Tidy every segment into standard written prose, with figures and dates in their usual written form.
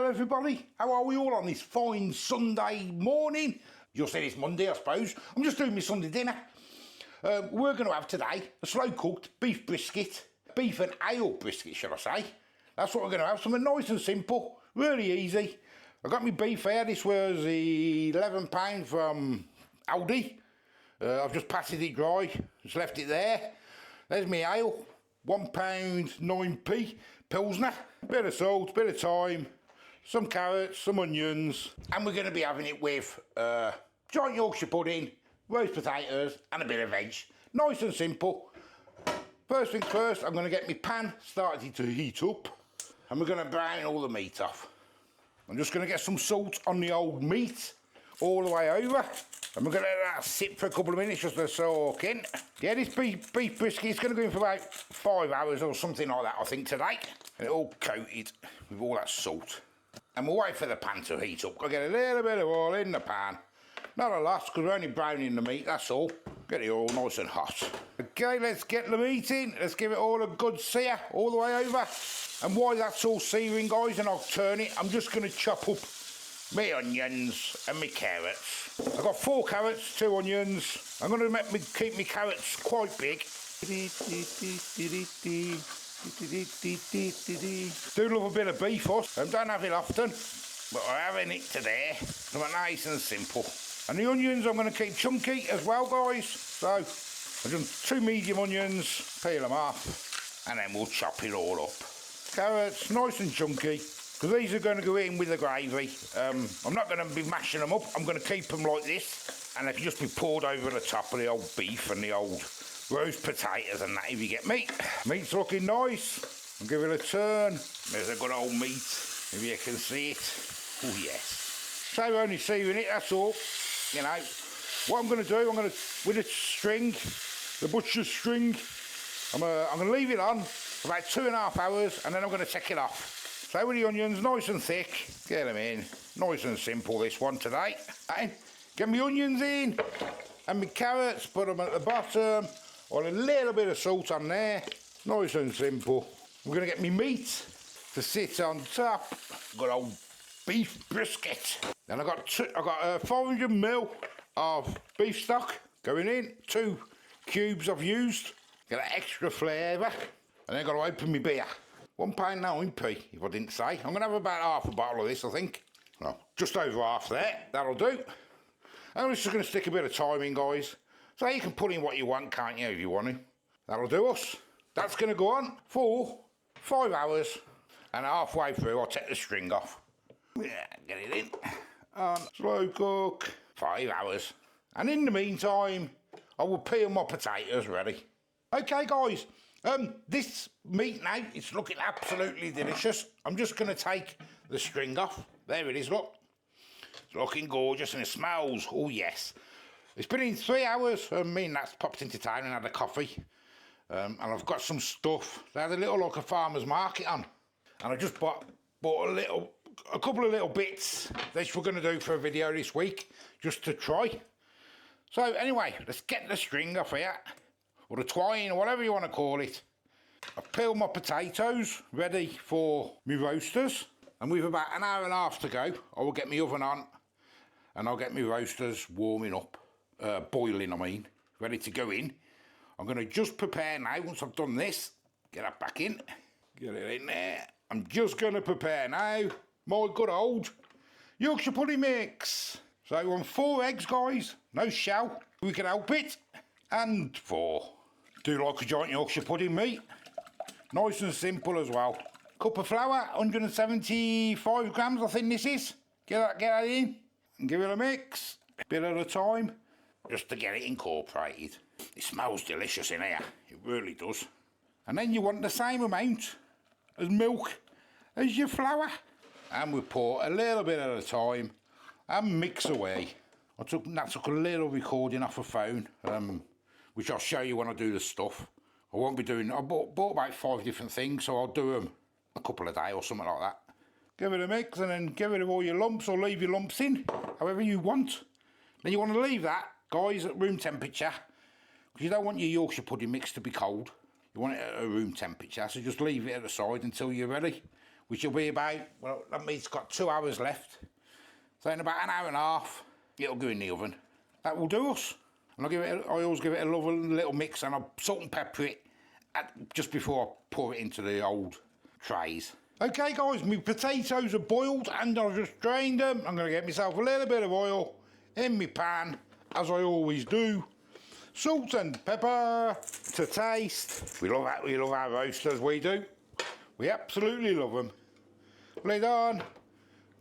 Hello everybody, how are we all on this fine Sunday morning? You'll say it's Monday I suppose. I'm just doing my Sunday dinner. We're going to have today a slow cooked beef brisket. Beef and ale brisket should I say. That's what we're going to have, something nice and simple, really easy. I got my beef here, this was £11 from Aldi. I've just patted it dry, just left it there. There's my ale, £1 9p Pilsner. Bit of salt, bit of thyme, some carrots, some onions, and we're going to be having it with giant Yorkshire pudding, roast potatoes and a bit of veg. Nice and simple. First things first, I'm going to get my pan started to heat up and we're going to brown all the meat off. I'm just going to get some salt on the old meat all the way over and we're going to let that sit for a couple of minutes just to soak in. Yeah, this beef brisket is going to go in for about 5 hours or something like that I think today. And it all coated with all that salt. And we'll wait for the pan to heat up. I'll get a little bit of oil in the pan. Not a lot, because we're only browning the meat, that's all. Get it all nice and hot. Okay, let's get the meat in. Let's give it all a good sear, all the way over. And while that's all searing, guys, and I'll turn it, I'm just going to chop up my onions and my carrots. I've got 4 carrots, 2 onions. I'm going to keep my carrots quite big. Do love a bit of beef us. I don't have it often, but I'm having it today. So nice and simple. And the onions I'm going to keep chunky as well, guys. So I've done 2 medium onions, peel them off, and then we'll chop it all up. Carrots, nice and chunky, because these are going to go in with the gravy. I'm not going to be mashing them up. I'm going to keep them like this, and they can just be poured over the top of the old beef and the old roast potatoes and that, if you get me. Meat's looking nice. I'll give it a turn. There's a good old meat, if you can see it. Oh yes. So we're only searing it, that's all. You know, what I'm going to do, with a string, the butcher's string, I'm going to leave it on for about 2.5 hours and then I'm going to take it off. So with the onions, nice and thick, get them in. Nice and simple, this one today. And get my onions in and my carrots, put them at the bottom, or a little bit of salt on there. Nice and simple. We're going to get my meat to sit on top. Good old beef brisket. Then I got 500ml of beef stock going in. 2 cubes I've used. Get that extra flavour. And then I've got to open my beer. £1 9p, if I didn't say. I'm going to have about half a bottle of this, I think. Well, just over half there. That'll do. I'm just going to stick a bit of thyme in, guys. So you can put in what you want, can't you, if you want to. That'll do us. That's going to go on for 5 hours. And halfway through, I'll take the string off. Yeah, get it in. Slow cook, 5 hours. And in the meantime, I will peel my potatoes ready. Okay, guys. This meat now, it's looking absolutely delicious. I'm just going to take the string off. There it is, look. It's looking gorgeous and it smells. Oh, yes. It's been in 3 hours. Me and Nat's popped into town and had a coffee. And I've got some stuff. They had a little, like a farmer's market on. And I just bought a couple of little bits that we're going to do for a video this week, just to try. So anyway, let's get the string off here, or the twine, or whatever you want to call it. I've peeled my potatoes, ready for my roasters. And with about 1.5 hours to go, I will get my oven on, and I'll get my roasters warming up, boiling I mean, ready to go in. I'm going to just prepare now, once I've done this, get that back in, get it in there. I'm just going to prepare now my good old Yorkshire pudding mix. So on 4 eggs, guys, no shell, we can help it, and 4. Do like a giant Yorkshire pudding meat, nice and simple as well. Cup of flour, 175 grams I think this is. Get that in, and give it a mix, bit at a time, just to get it incorporated. It smells delicious in here, it really does. And then you want the same amount as milk as your flour, and we pour a little bit at a time and mix away. That took a little recording off a phone, which I'll show you when I do the stuff. I won't be doing, I bought about 5 different things, so I'll do them a couple of days or something like that. Give it a mix and then get rid of all your lumps, or leave your lumps in, however you want. Then you want to leave that, guys, at room temperature, because you don't want your Yorkshire pudding mix to be cold. You want it at a room temperature, so just leave it at the side until you're ready. which will be about, well, that means it's got 2 hours left. So in about an hour and a half, it'll go in the oven. That will do us. And I always give it a lovely little mix, and I'll salt and pepper it just before I pour it into the old trays. Okay guys, my potatoes are boiled and I've just drained them. I'm going to get myself a little bit of oil in my pan, as I always do. Salt and pepper to taste. We love our roasters, we do. We absolutely love them. Lid on,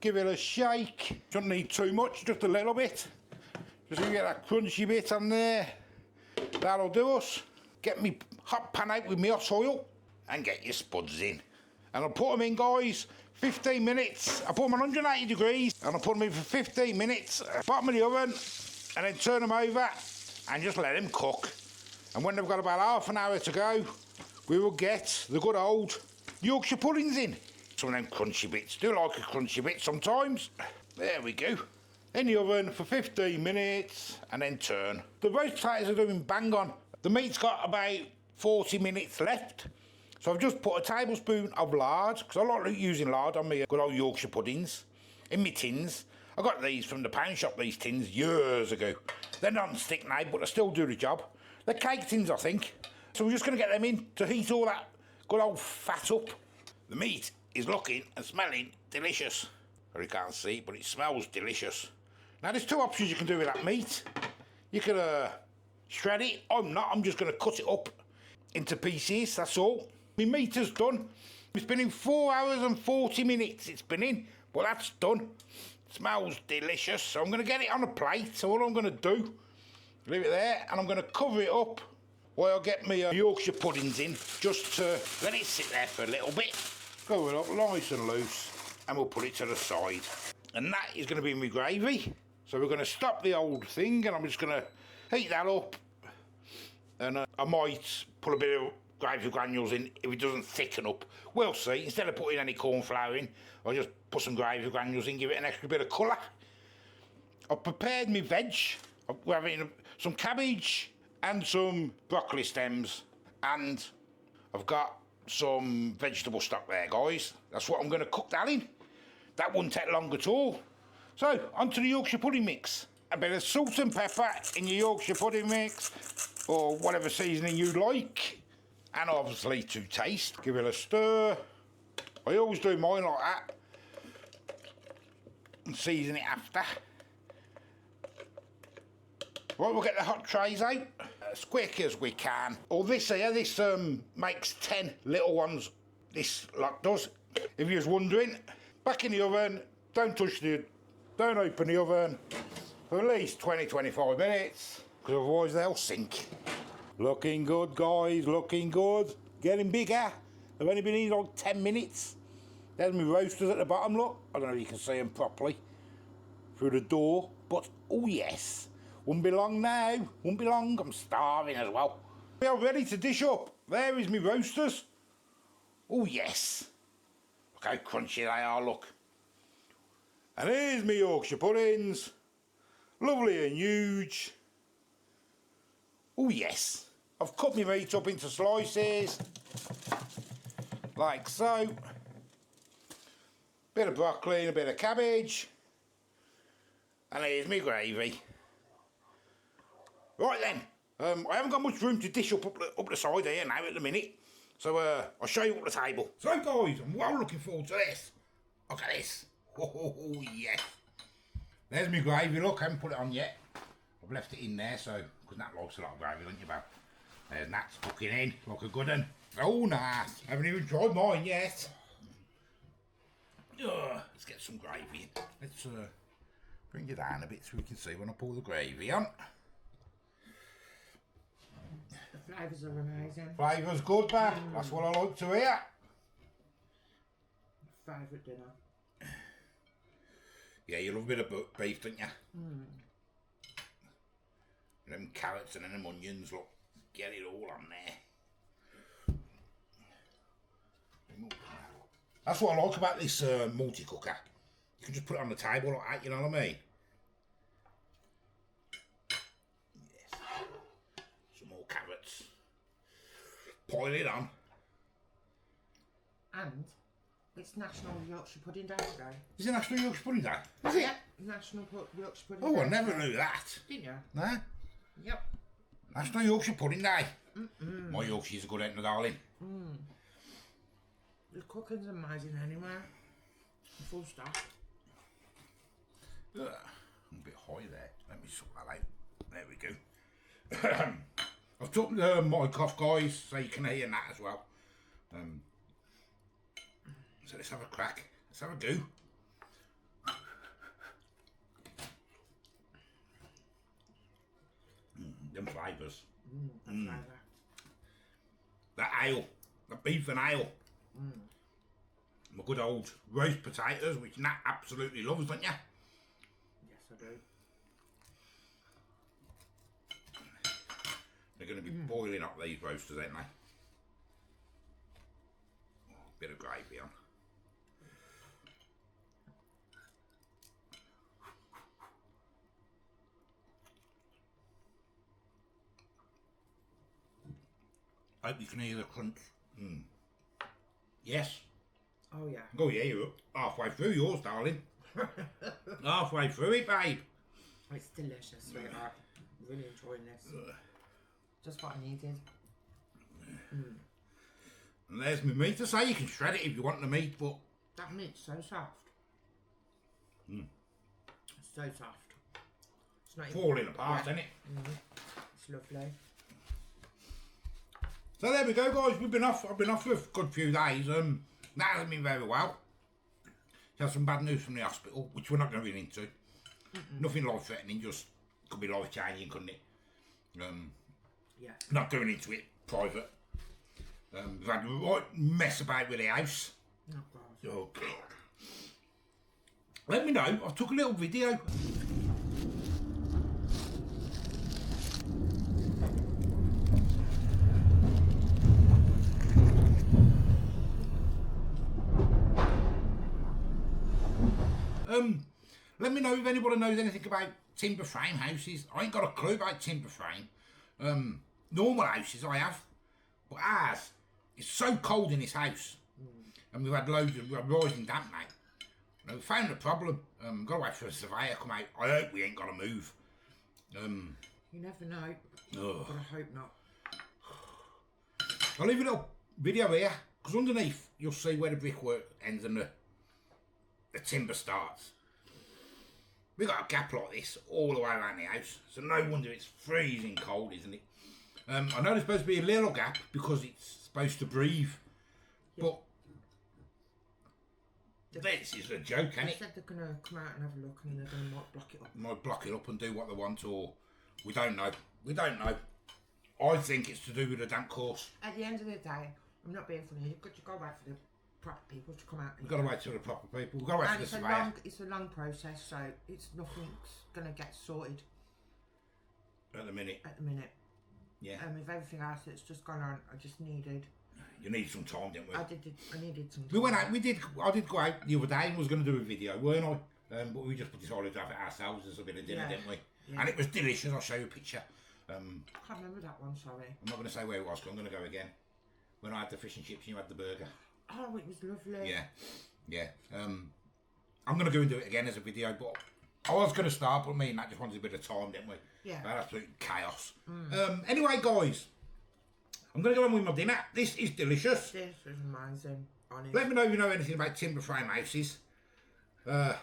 give it a shake. Don't need too much, just a little bit. Just to get that crunchy bit on there. That'll do us. Get me hot pan out with my hot oil and get your spuds in. And I'll put them in, guys, 15 minutes. I put them on 180 degrees and I'll put them in for 15 minutes, bottom of the oven, and then turn them over and just let them cook. And when they've got about half an hour to go, we will get the good old Yorkshire puddings in. Some of them crunchy bits. Do like a crunchy bit sometimes. There we go. In the oven for 15 minutes and then turn. The roast potatoes are doing bang on. The meat's got about 40 minutes left. So I've just put a tablespoon of lard, because I like using lard on my good old Yorkshire puddings, in my tins. I got these from the pound shop, these tins, years ago. They're non-stick now, but they still do the job. They're cake tins, I think. So we're just going to get them in to heat all that good old fat up. The meat is looking and smelling delicious. You can't see, but it smells delicious. Now there's two options you can do with that meat. You can shred it. I'm not, I'm just going to cut it up into pieces, that's all. My meat is done. It's been in 4 hours and 40 minutes it's been in, but that's done. It smells delicious, so I'm going to get it on a plate. So all I'm going to do, leave it there, and I'm going to cover it up while I get my Yorkshire puddings in, just to let it sit there for a little bit. Cover it up nice and loose, and we'll put it to the side. And that is going to be my gravy. So we're going to stop the old thing, and I'm just going to heat that up. And I might put a bit of gravy granules in if it doesn't thicken up. We'll see. Instead of putting any corn flour in, I'll just put some gravy granules in, give it an extra bit of colour. I've prepared my veg. We're having some cabbage and some broccoli stems, and I've got some vegetable stock there, guys. That's what I'm going to cook that in. That won't take long at all. So, onto the Yorkshire pudding mix. A bit of salt and pepper in your Yorkshire pudding mix, or whatever seasoning you like. And obviously to taste, give it a stir. I always do mine like that. And season it after. Right, we'll get the hot trays out as quick as we can. Or this here, this makes 10 little ones. This lot does. If you're wondering, back in the oven, don't open the oven for at least 20-25 minutes, because otherwise they'll sink. Looking good, guys, looking good. Getting bigger. They've only been in like 10 minutes. There's my roasters at the bottom, look. I don't know if you can see them properly through the door, but oh yes. Won't be long now, won't be long. I'm starving as well. We are ready to dish up. There is my roasters. Oh yes. Look how crunchy they are, look. And here's my Yorkshire puddings. Lovely and huge. Oh yes. I've cut my meat up into slices, like so. Bit of broccoli and a bit of cabbage. And here's my gravy. Right then, I haven't got much room to dish up the side here now at the minute. So I'll show you up the table. So guys, I'm well looking forward to this. Look at this. Oh yes. There's my gravy, look, I haven't put it on yet. I've left it in there, so, because Nat likes a lot of gravy, don't you, Bob? There's Nat's cooking in, like a good one. Oh, nice. I haven't even tried mine yet. Let's get some gravy in. Let's bring it down a bit so we can see when I pour the gravy on. The flavours are amazing. Flavour's good, Bob. That's what I like to hear. Favourite dinner. Yeah, you love a bit of beef, don't you? Them carrots and them onions, look, get it all on there. That's what I like about this multi-cooker. You can just put it on the table like that, you know what I mean? Yes. Some more carrots. Pile it on. And It's National Yorkshire Pudding Day today. Is it National Yorkshire Pudding Day? Is Yeah, it? National Yorkshire Pudding Oh, Day. I never knew that. Didn't you? No? Yep. National Yorkshire Pudding Day. My Yorkshire's a good ain't it, darling? The cooking's amazing anyway. Full stop. Ugh, I'm a bit high there. Let me sort that out. There we go. I've took the mic off, guys, so you can hear that as well. So let's have a crack. Let's have a go. Them flavours. Flavour. That ale. The beef and ale. My good old roast potatoes, which Nat absolutely loves, don't you? Yes, I do. They're going to be boiling up these roasters, ain't they? Bit of gravy on. Hope you can hear the crunch. Yes. Oh yeah. Oh yeah, you're halfway through yours, darling. Halfway through it, babe. It's delicious, sweetheart. Really enjoying this. Just what I needed. And there's my meat to say. You can shred it if you want the meat, but That meat's so soft. It's so soft. It's not even falling apart, isn't it? It's lovely. So there we go, guys. We've been off. I've been off for a good few days. That hasn't been very well. She had some bad news from the hospital, which we're not going to get into. Nothing life-threatening, just could be life-changing, couldn't it? Yeah. Not going into it private. We've had a right mess about with the house. Oh God. Oh God. Let me know. I took a little video. Let me know if anybody knows anything about timber frame houses. I ain't got a clue about timber frame. Normal houses I have, but ours, it's so cold in this house, and we've had rising damp now. And we found a problem. Got to wait for a surveyor to come out. I hope we ain't got to move. You never know. Oh. But I hope not. I'll leave a little video here, because underneath you'll see where the brickwork ends and the timber starts. We've got a gap like this all the way around the house, so no wonder it's freezing cold, isn't it? I know there's supposed to be a little gap because it's supposed to breathe, but this is a joke, ain't They it? said they're going to come out and have a look and they're going to block it up. Might block it up and do what they want, or we don't know. We don't know. I think it's to do with the damp course. At the end of the day, I'm not being funny, you've got to go wait for the proper people to come out. We've got to wait till the proper people. We've got to wait for And the surveyor. it's a long process, so it's nothing's going to get sorted At the minute. at the minute. Yeah. With everything else that's just gone on, I just needed. You needed some time, didn't we? I needed some time. We went out. I did go out the other day and was going to do a video, weren't I? But we just decided to have it ourselves as a bit of dinner, Yeah. didn't we? Yeah. And it was delicious. I'll show you a picture. I can't remember that one, sorry. I'm not going to say where it was, because I'm going to go again. When I had the fish and chips and you had the burger. Oh, it was lovely. Yeah, yeah. I'm going to go and do it again as a video, but I was going to start, but me and that just wanted a bit of time, didn't we? Yeah. Absolute chaos. Anyway, guys, I'm going to go on with my dinner. This is delicious. This was amazing. Honest. Let me know if you know anything about timber frame houses. Because,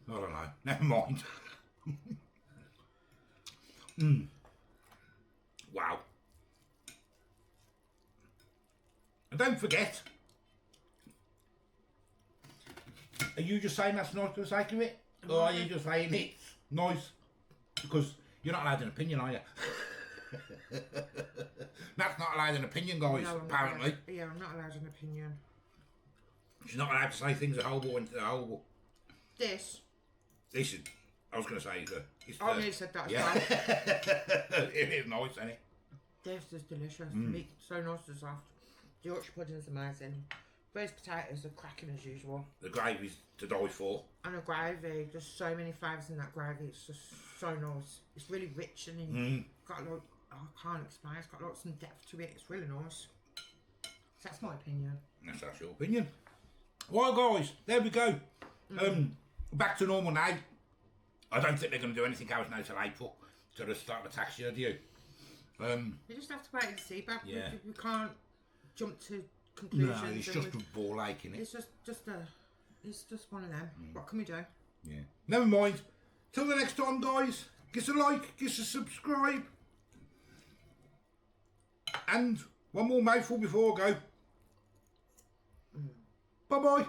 I don't know. Never mind. Wow. And don't forget, are you just saying that's nice for the sake of it? Or are you just saying it's nice because you're not allowed an opinion, are you? That's not allowed an opinion, guys, No, I'm not apparently. allowed- yeah, I'm not allowed an opinion. She's not allowed to say things are horrible when they're horrible. This. This is, I was going to say, it's Oh, you said that as yeah. well. It is nice, isn't it? This is delicious. The meat so nice and soft. The Yorkshire pudding is amazing. Roast potatoes are cracking as usual. The gravy's to die for. And the gravy, there's so many flavours in that gravy. It's just so nice. It's really rich and got a lot. I can't explain. It's got lots of depth to it. It's really nice. That's my opinion. That's your opinion. Right, guys, there we go. Back to normal now. I don't think they're going to do anything else now till April to the start of the tax year, do you? You just have to wait and see, but Yeah. we can't jump to conclusions. No, it's just a ball ache, innit? It's just one of them. What can we do? Yeah. Never mind. Till the next time, guys. Give us a like, give us a subscribe. And one more mouthful before I go. Bye-bye.